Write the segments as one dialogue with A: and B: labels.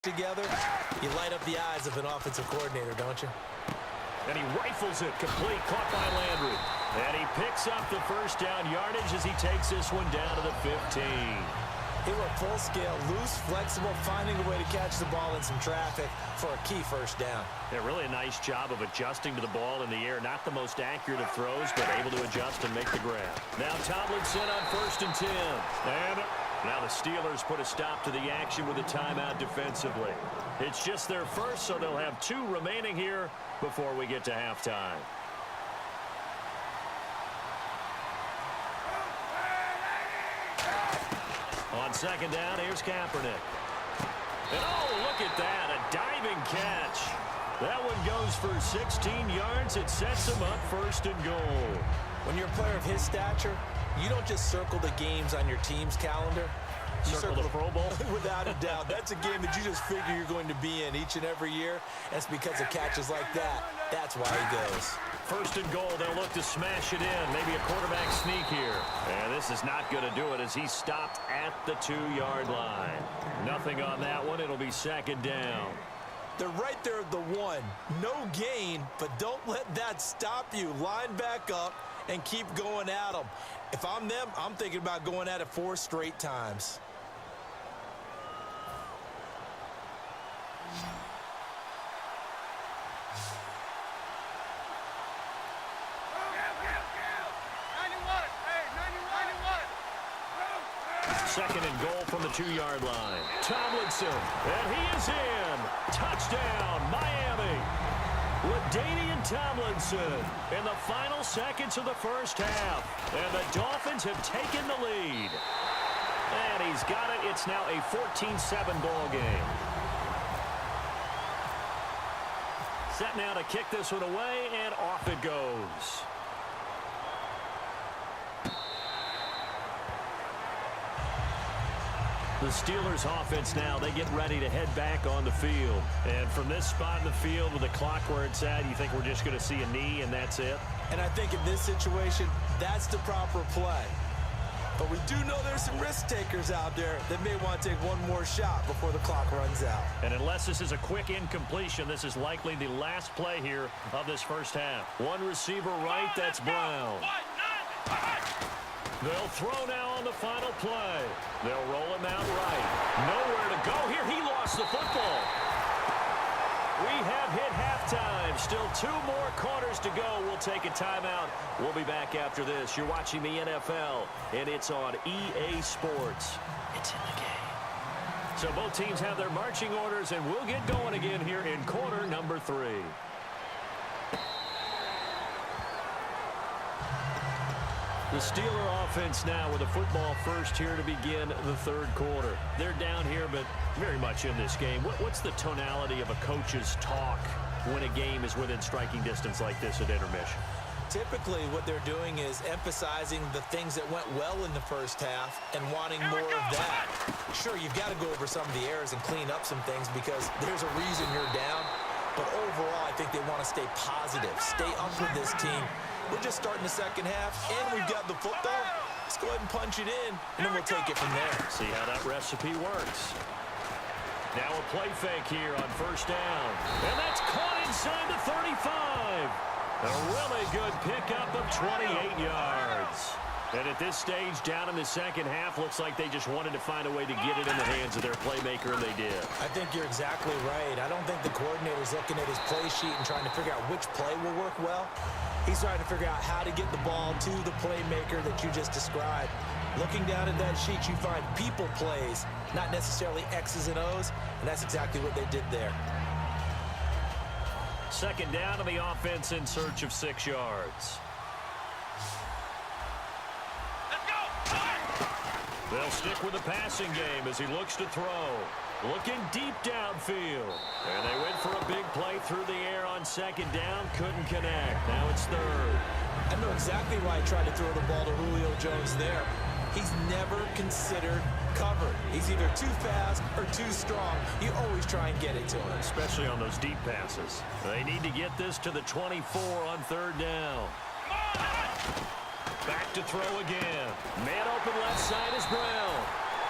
A: together, you light up the eyes of an offensive coordinator, don't you?
B: And he rifles it, complete, caught by Landry. And he picks up the first down yardage as he takes this one down to the 15.
A: He went full scale, loose, flexible, finding a way to catch the ball in some traffic for a key first down.
B: Yeah, really a nice job of adjusting to the ball in the air. Not the most accurate of throws, but able to adjust and make the grab. Now Tomlinson on 1st and 10. And now the Steelers put a stop to the action with a timeout defensively. It's just their first, so they'll have 2 remaining here before we get to halftime. On 2nd down, here's Kaepernick. And oh, look at that, a diving catch. That one goes for 16 yards. It sets him up 1st and goal.
A: When you're a player of his stature, you don't just circle the games on your team's calendar. You
B: circle the Pro Bowl?
A: Without a doubt. That's a game that you just figure you're going to be in each and every year. That's because of catches like that. That's why he goes.
B: 1st and goal. They'll look to smash it in. Maybe a quarterback sneak here. And this is not going to do it as he stopped at the 2-yard line. Nothing on that one. It'll be 2nd down.
A: They're right there at the 1. No gain, but don't let that stop you. Line back up and keep going at them. If I'm them, I'm thinking about going at it 4 straight times.
B: Second and goal from the 2-yard line. Tomlinson, and he is in. Touchdown, Miami. LaDainian Tomlinson in the final seconds of the first half. And the Dolphins have taken the lead. And he's got it. It's now a 14-7 ball game. Set now to kick this one away, and off it goes. The Steelers offense now, they get ready to head back on the field. And from this spot in the field with the clock where it's at, you think we're just going to see a knee and that's it?
A: And I think in this situation, that's the proper play. But we do know there's some risk takers out there that may want to take one more shot before the clock runs out.
B: And unless this is a quick incompletion, this is likely the last play here of this first half. One receiver right, that's Brown. They'll throw now on the final play. They'll roll him out right. Nowhere to go here. He lost the football. We have hit halftime. Still 2 more quarters to go. We'll take a timeout. We'll be back after this. You're watching the NFL, and it's on EA Sports. It's in the game. So both teams have their marching orders, and we'll get going again here in quarter number 3. The Steeler offense now with a football first here to begin the 3rd quarter. They're down here, but very much in this game. What's the tonality of a coach's talk when a game is within striking distance like this at intermission?
A: Typically, what they're doing is emphasizing the things that went well in the first half and wanting more of that. Sure, you've got to go over some of the errors and clean up some things because there's a reason you're down. But overall, I think they want to stay positive, stay up with this team. We're just starting the second half, and we've got the football. Let's go ahead and punch it in, and then we'll take it from there.
B: See how that recipe works. Now a play fake here on 1st down. And that's caught inside the 35. A really good pickup of 28 yards. And at this stage, down in the second half, looks like they just wanted to find a way to get it in the hands of their playmaker, and they did.
A: I think you're exactly right. I don't think the coordinator's looking at his play sheet and trying to figure out which play will work well. He's trying to figure out how to get the ball to the playmaker that you just described. Looking down at that sheet, you find people plays, not necessarily X's and O's, and that's exactly what they did there.
B: 2nd down, and the offense in search of 6 yards. They'll stick with the passing game as he looks to throw. Looking deep downfield. And they went for a big play through the air on 2nd down. Couldn't connect. Now it's 3rd.
A: I know exactly why he tried to throw the ball to Julio Jones there. He's never considered cover. He's either too fast or too strong. You always try and get it to him.
B: Especially on those deep passes. They need to get this to the 24 on 3rd down. Back to throw again. Man open left side is Brown.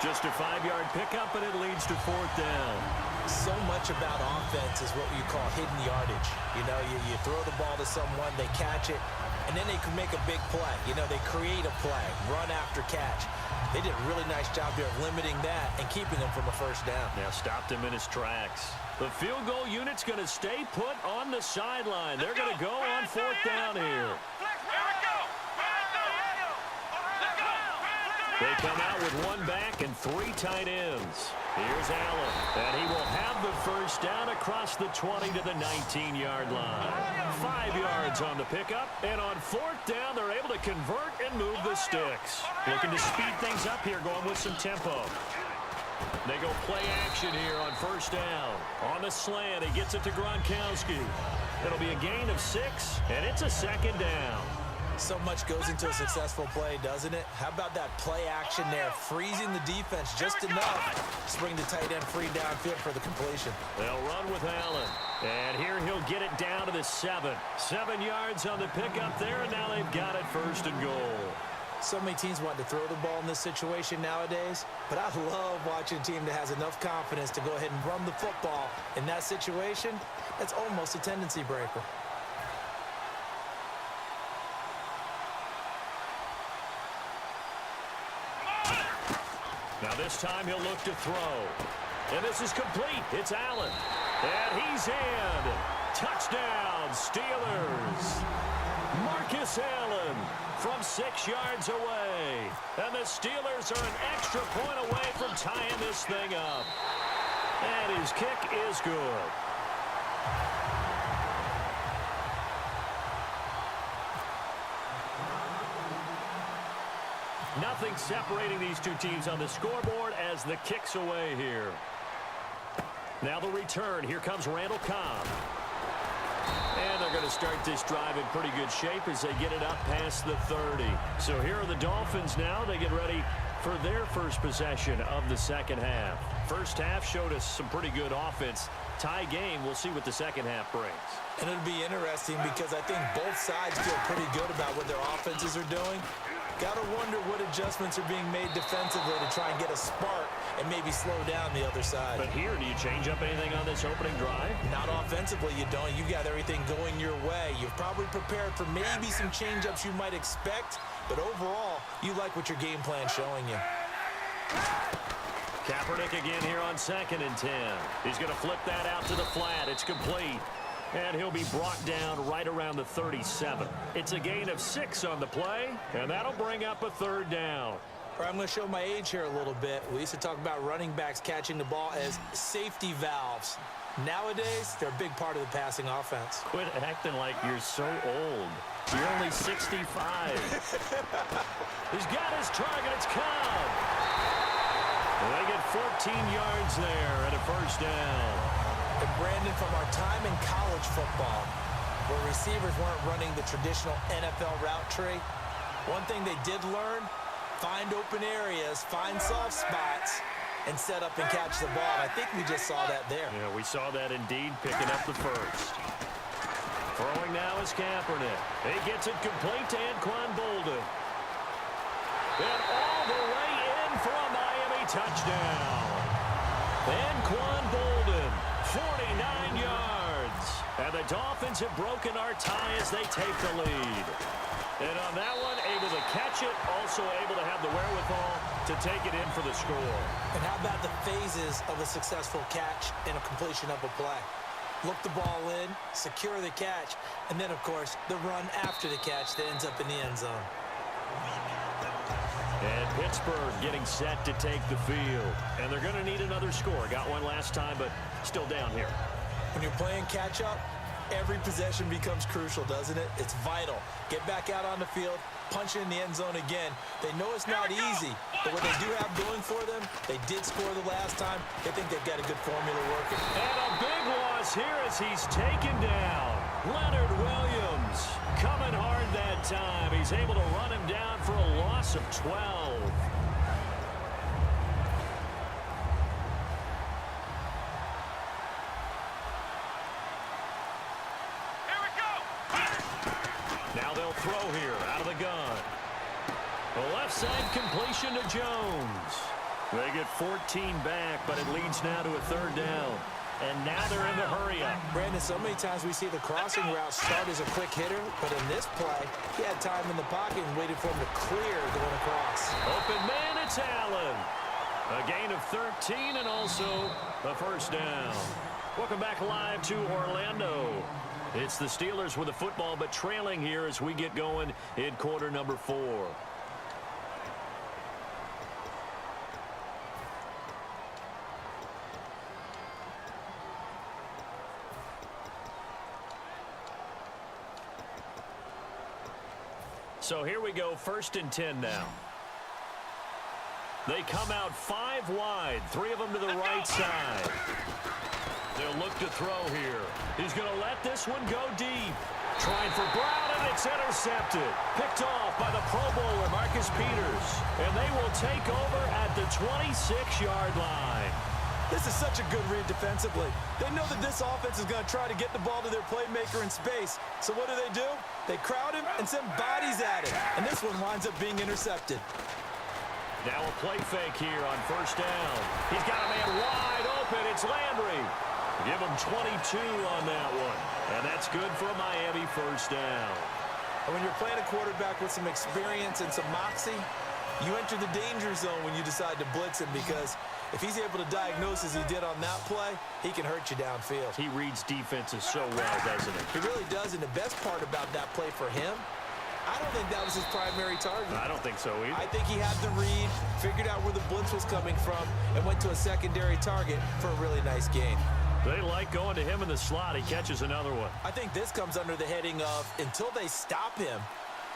B: Just a 5-yard pickup, and it leads to 4th down.
A: So much about offense is what you call hidden yardage. You know, you throw the ball to someone, they catch it, and then they can make a big play. You know, they create a play, run after catch. They did a really nice job there of limiting that and keeping him from a first down.
B: Now stopped him in his tracks. The field goal unit's going to stay put on the sideline. They're going to go on fourth down here. They come out with one back and three tight ends. Here's Allen, and he will have the first down across the 20 to the 19-yard line. 5 yards on the pickup, and on fourth down, they're able to convert and move the sticks. Looking to speed things up here, going with some tempo. They go play action here on first down. On the slant, he gets it to Gronkowski. It'll be a gain of 6, and it's a second down.
A: So much goes into a successful play, doesn't it? How about that play action there, freezing the defense just enough to bring the tight end free downfield for the completion.
B: They'll run with Allen, and here he'll get it down to the 7. 7 yards on the pickup there, and now they've got it first and goal.
A: So many teams want to throw the ball in this situation nowadays, but I love watching a team that has enough confidence to go ahead and run the football in that situation. That's almost a tendency breaker.
B: Now this time he'll look to throw. And this is complete. It's Allen. And he's in. Touchdown, Steelers. Marcus Allen from 6 yards away. And the Steelers are an extra point away from tying this thing up. And his kick is good. Nothing separating these two teams on the scoreboard as the kick's away here. Now the return. Here comes Randall Cobb. And they're going to start this drive in pretty good shape as they get it up past the 30. So here are the Dolphins now. They get ready for their first possession of the second half. First half showed us some pretty good offense. Tie game. We'll see what the second half brings.
A: And it'll be interesting because I think both sides feel pretty good about what their offenses are doing. Got to wonder what adjustments are being made defensively to try and get a spark and maybe slow down the other side.
B: But here, do you change up anything on this opening drive?
A: Not offensively, you don't. You've got everything going your way. You've probably prepared for maybe some change-ups you might expect, but overall, you like what your game plan's showing you.
B: Kaepernick again here on 2nd and 10. He's going to flip that out to the flat. It's complete. And he'll be brought down right around the 37. It's a gain of 6 on the play, and that'll bring up a third down.
A: All right, I'm going to show my age here a little bit. We used to talk about running backs catching the ball as safety valves. Nowadays, they're a big part of the passing offense.
B: Quit acting like you're so old. You're only 65. He's got his target. It's Cobb. They get 14 yards there and a first down.
A: And Brandon, from our time in college football, where receivers weren't running the traditional NFL route tree, one thing they did learn, find open areas, find soft spots, and set up and catch the ball. I think we just saw that there.
B: Yeah, we saw that indeed, picking up the first. Throwing now is Kaepernick. He gets it complete to Anquan Bolden. And all the way in for a Miami touchdown. Anquan Bolden. 49 yards. And the Dolphins have broken our tie as they take the lead. And on that one, able to catch it, also able to have the wherewithal to take it in for the score.
A: And how about the phases of a successful catch and a completion of a play? Look the ball in, secure the catch, and then, of course, the run after the catch that ends up in the end zone.
B: And Pittsburgh getting set to take the field. And they're going to need another score. Got one last time, but still down here.
A: When you're playing catch-up, every possession becomes crucial, doesn't it? It's vital. Get back out on the field, punch it in the end zone again. They know it's not easy, but what they do have going for them, they did score the last time. They think they've got a good formula working.
B: And a big loss here as he's taken down. Leonard Williams coming hard that time. He's able to run him down for a loss of 12. Now they'll throw here out of the gun. The left side completion to Jones. They get 14 back, but it leads now to a third down. And now they're in the hurry-up.
A: Brandon, so many times we see the crossing route start as a quick hitter, but in this play, he had time in the pocket and waited for him to clear going across.
B: Open man, it's Allen. A gain of 13 and also a first down. Welcome back live to Orlando. It's the Steelers with the football, but trailing here as we get going in quarter number 4. So here we go, 1st and 10 now. They come out 5 wide, 3 of them to the right side. They'll look to throw here. He's going to let this one go deep. Trying for Brown, and it's intercepted. Picked off by the Pro Bowler, Marcus Peters. And they will take over at the 26-yard line.
A: This is such a good read defensively. They know that this offense is going to try to get the ball to their playmaker in space. So what do? They crowd him and send bodies at him. And this one winds up being intercepted.
B: Now a play fake here on 1st down. He's got a man wide open. It's Landry. Give him 22 on that one. And that's good for a Miami 1st down.
A: And when you're playing a quarterback with some experience and some moxie, you enter the danger zone when you decide to blitz him, because if he's able to diagnose as he did on that play, he can hurt you downfield.
B: He reads defenses so well, doesn't he?
A: He really does, and the best part about that play for him, I don't think that was his primary target.
B: I don't think so either.
A: I think he had the read, figured out where the blitz was coming from, and went to a secondary target for a really nice gain.
B: They like going to him in the slot. He catches another one.
A: I think this comes under the heading of, until they stop him,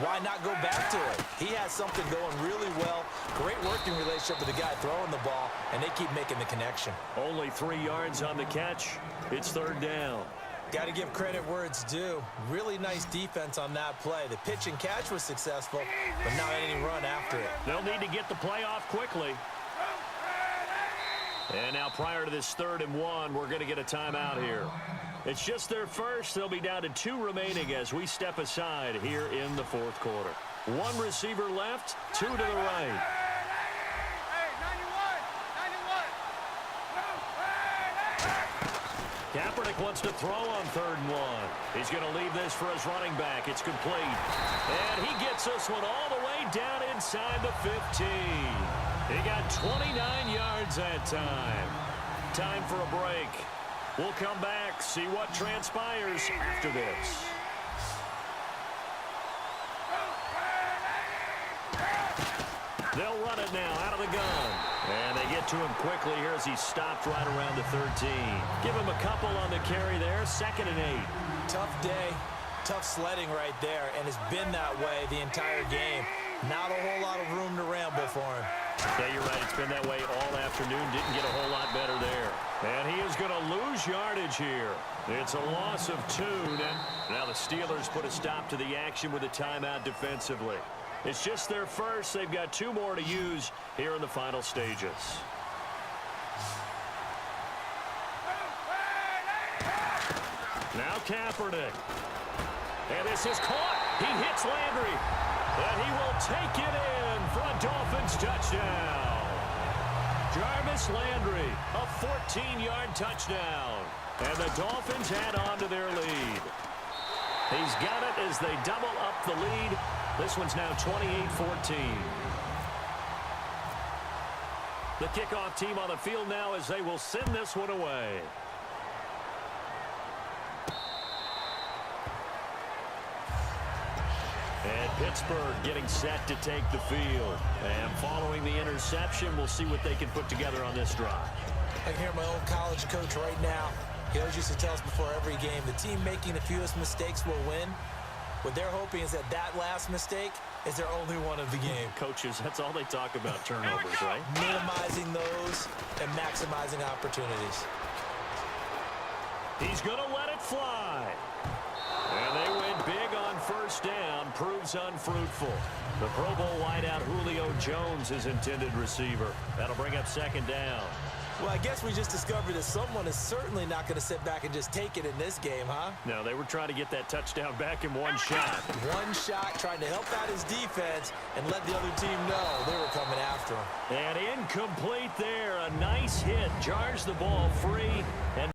A: why not go back to it? He has something going really well. Great working relationship with the guy throwing the ball, and they keep making the connection.
B: Only 3 yards on the catch. It's 3rd down.
A: Got to give credit where it's due. Really nice defense on that play. The pitch and catch was successful, but not any run after it.
B: They'll need to get the play off quickly. And now prior to this 3rd and 1, we're going to get a timeout here. It's just their first. They'll be down to 2 remaining as we step aside here in the 4th quarter. 1 receiver left, 2 to the right. Kaepernick wants to throw on 3rd and 1. He's going to leave this for his running back. It's complete. And he gets this one all the way down inside the 15. He got 29 yards that time. Time for a break. We'll come back, see what transpires after this. They'll run it now out of the gun. And they get to him quickly here as he stopped right around the 13. Give him a couple on the carry there. 2nd and 8.
A: Tough day, tough sledding right there, and it's been that way the entire game. Not a whole lot of room to ramble for him.
B: Yeah, you're right. It's been that way all afternoon. Didn't get a whole lot better there. And he is going to lose yardage here. It's a loss of 2. Now the Steelers put a stop to the action with a timeout defensively. It's just their first. They've got 2 more to use here in the final stages. Now Kaepernick. And this is caught. He hits Landry. And he will take it in for a Dolphins touchdown. Jarvis Landry, a 14-yard touchdown. And the Dolphins add on to their lead. He's got it as they double up the lead. This one's now 28-14. The kickoff team on the field now as they will send this one away. And Pittsburgh getting set to take the field. And following the interception, we'll see what they can put together on this drive.
A: I can hear my old college coach right now. He always used to tell us before every game, the team making the fewest mistakes will win. What they're hoping is that that last mistake is their only one of the game.
B: Coaches, that's all they talk about, turnovers, right?
A: Minimizing those and maximizing opportunities.
B: He's going to let it fly. And they went big on first down. Proves unfruitful. The Pro Bowl wideout Julio Jones is intended receiver. That'll bring up second down.
A: Well, I guess we just discovered that someone is certainly not going to sit back and just take it in this game, huh?
B: No, they were trying to get that touchdown back in one shot.
A: One shot, trying to help out his defense and let the other team know they were coming after him.
B: And incomplete there. A nice hit. Jars the ball free. And